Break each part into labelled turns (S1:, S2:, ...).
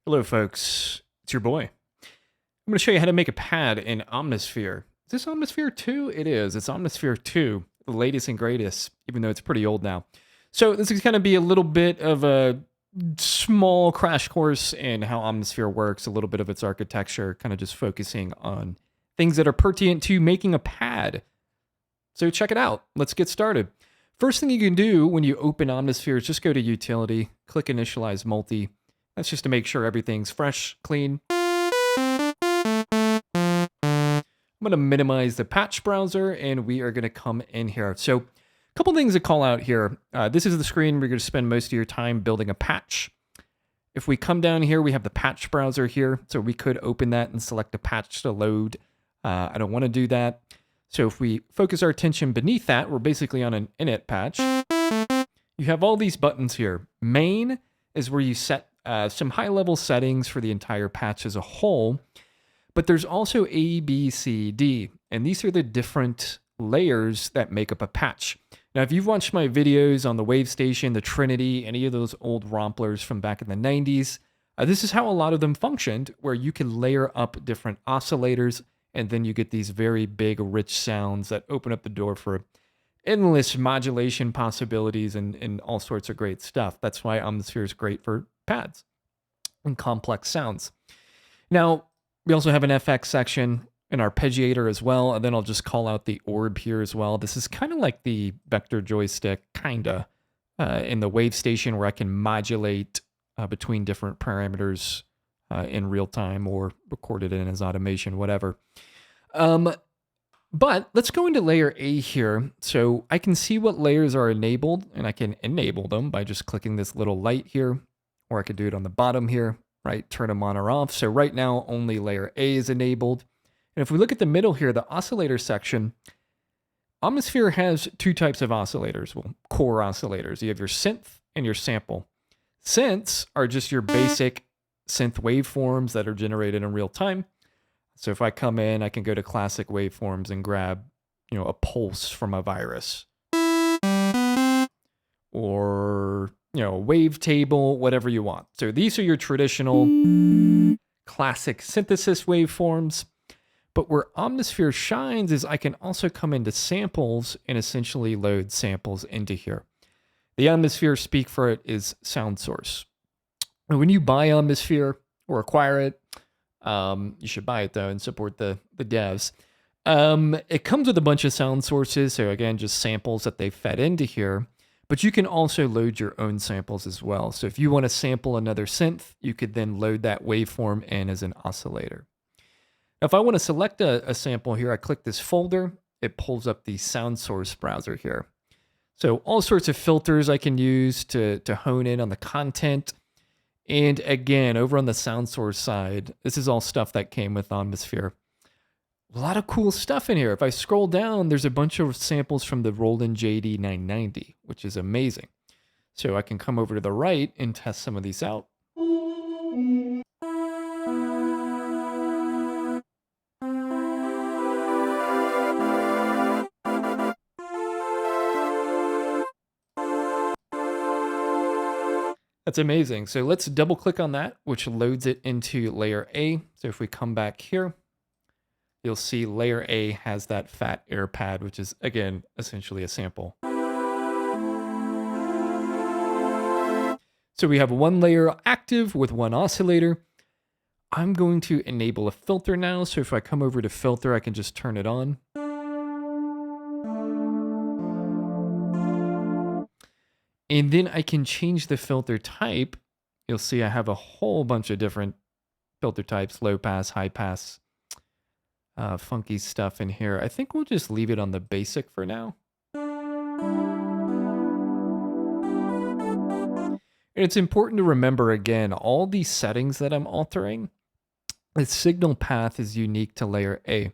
S1: Hello, folks. It's your boy. I'm going to show you how to make a pad in Omnisphere. Is this Omnisphere 2? It is. It's Omnisphere 2, the latest and greatest, even though it's pretty old now. So this is going to be a little bit of a small crash course in how Omnisphere works, a little bit of its architecture, kind of just focusing on things that are pertinent to making a pad. So check it out. Let's get started. First thing you can do when you open Omnisphere is just go to Utility, click Initialize Multi. That's just to make sure everything's fresh, clean. I'm going to minimize the patch browser, and we are going to come in here. So a couple things to call out here. This is the screen where you're going to spend most of your time building a patch. If we come down here, we have the patch browser here. So we could open that and select a patch to load. I don't want to do that. So if we focus our attention beneath that, we're basically on an init patch. You have all these buttons here. Main is where you set some high-level settings for the entire patch as a whole, but there's also A, B, C, D, and these are the different layers that make up a patch. Now, if you've watched my videos on the Wave Station, the Trinity, any of those old romplers from back in the 90s, this is how a lot of them functioned, where you can layer up different oscillators, and then you get these very big, rich sounds that open up the door for endless modulation possibilities and all sorts of great stuff. That's why Omnisphere is great for pads and complex sounds. Now, we also have an FX section, an arpeggiator as well, and then I'll just call out the orb here as well. This is kind of like the vector joystick, kinda, in the Wave Station, where I can modulate between different parameters in real time or record it in as automation, whatever. But let's go into layer A here. So I can see what layers are enabled, and I can enable them by just clicking this little light here, or I could do it on the bottom here, right? Turn them on or off. So right now, only layer A is enabled. And if we look at the middle here, the oscillator section, Omnisphere has two types of oscillators, well, core oscillators. You have your synth and your sample. Synths are just your basic synth waveforms that are generated in real time. So if I come in, I can go to classic waveforms and grab, a pulse from a virus. Or, a wave table, whatever you want. So these are your traditional classic synthesis waveforms. But where Omnisphere shines is I can also come into samples and essentially load samples into here. The Omnisphere, speak for it, is sound source. And when you buy Omnisphere or acquire it, you should buy it though and support the devs. It comes with a bunch of sound sources. So again, just samples that they fed into here. But you can also load your own samples as well. So if you want to sample another synth, you could then load that waveform in as an oscillator. Now, if I want to select a sample here, I click this folder. It pulls up the sound source browser here. So all sorts of filters I can use to hone in on the content. And again, over on the sound source side, this is all stuff that came with Omnisphere. A lot of cool stuff in here. If I scroll down, there's a bunch of samples from the Roland JD990, which is amazing. So I can come over to the right and test some of these out. That's amazing. So let's double click on that, which loads it into layer A. So if we come back here, you'll see layer A has that fat air pad, which is, again, essentially a sample. So we have one layer active with one oscillator. I'm going to enable a filter now. So if I come over to filter, I can just turn it on. And then I can change the filter type. You'll see I have a whole bunch of different filter types, low pass, high pass, funky stuff in here. I think we'll just leave it on the basic for now. And it's important to remember, again, all these settings that I'm altering, the signal path is unique to layer A.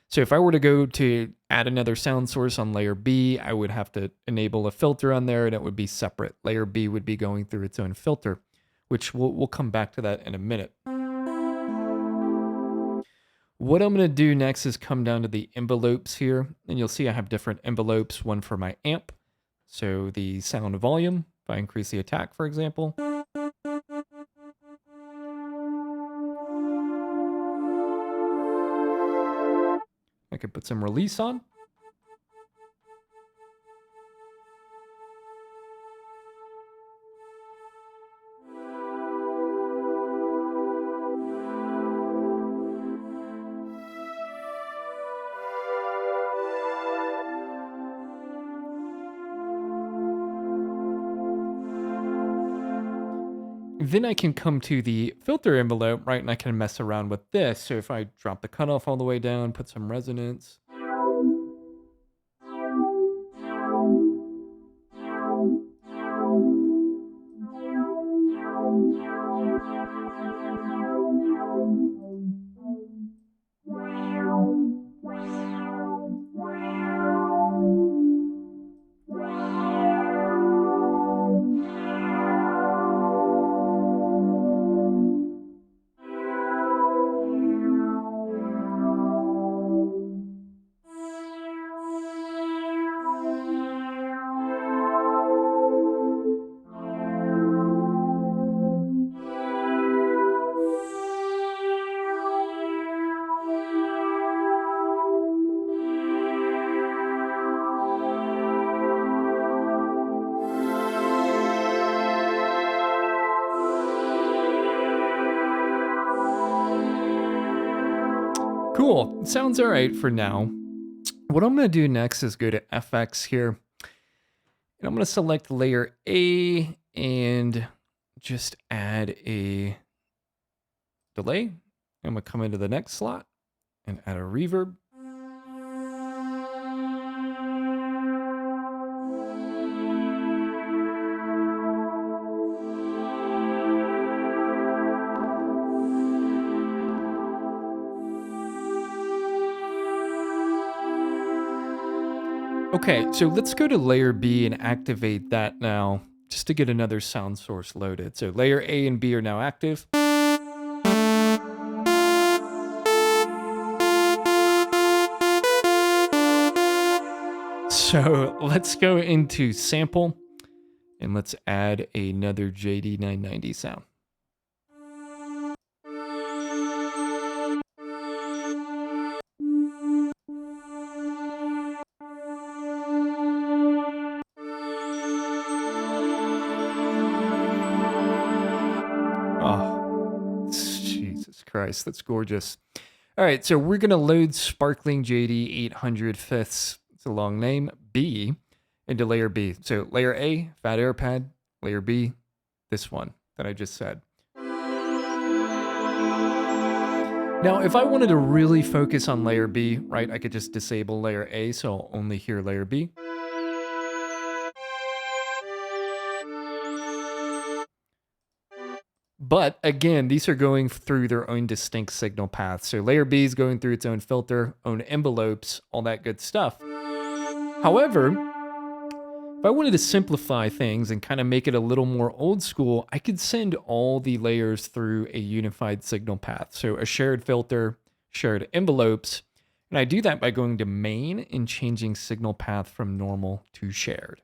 S1: So if I were to go to add another sound source on layer B, I would have to enable a filter on there, and it would be separate. Layer B would be going through its own filter, which we'll come back to that in a minute. What I'm going to do next is come down to the envelopes here, and you'll see I have different envelopes, one for my amp. So the sound volume, if I increase the attack, for example. could put some release on. Then I can come to the filter envelope, right, and I can mess around with this. So if I drop the cutoff all the way down, put some resonance. Cool. Sounds all right for now. What I'm going to do next is go to FX here. And I'm going to select layer A and just add a delay. I'm going to come into the next slot and add a reverb. Okay, so let's go to layer B and activate that now, just to get another sound source loaded. So layer A and B are now active. So let's go into sample and let's add another JD990 sound. Oh, Jesus Christ, that's gorgeous. All right, so we're going to load Sparkling JD 800 fifths, it's a long name, B, into layer B. So layer A, Fat Air Pad, layer B, this one that I just said. Now, if I wanted to really focus on layer B, right, I could just disable layer A, so I'll only hear layer B. But again, these are going through their own distinct signal paths. So layer B is going through its own filter, own envelopes, all that good stuff. However, if I wanted to simplify things and kind of make it a little more old school, I could send all the layers through a unified signal path. So a shared filter, shared envelopes. And I do that by going to main and changing signal path from normal to shared.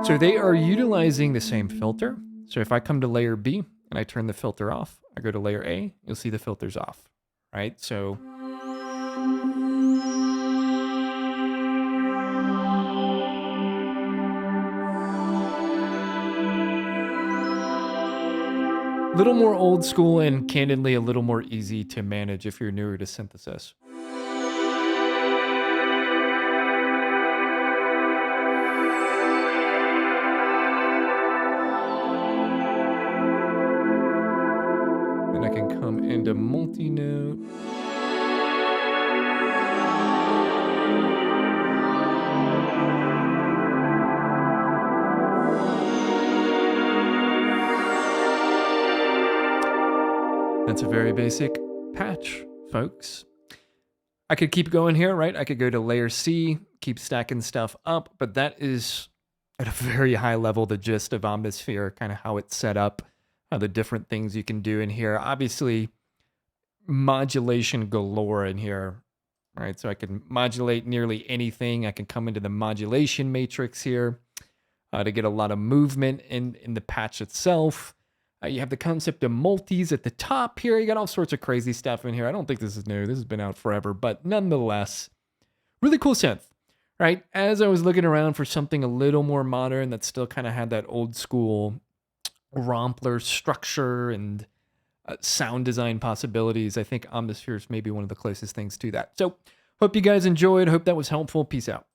S1: So they are utilizing the same filter. So if I come to layer B and I turn the filter off, I go to layer A, you'll see the filter's off, right? So a little more old school and candidly a little more easy to manage if you're newer to synthesis. Then I can come into multi-note. That's a very basic patch, folks. I could keep going here, right? I could go to layer C, keep stacking stuff up, but that is at a very high level the gist of Omnisphere, kind of how it's set up, the different things you can do in here. Obviously, modulation galore in here, All right, so I can modulate nearly anything. I can come into the modulation matrix here to get a lot of movement in the patch itself. You have the concept of multis at the top here. You got all sorts of crazy stuff in here. I don't think this is new. This has been out forever, but nonetheless, really cool synth, right? As I was looking around for something a little more modern that still kind of had that old school Rompler structure and sound design possibilities, I think Omnisphere is maybe one of the closest things to that. So hope you guys enjoyed. Hope that was helpful. Peace out.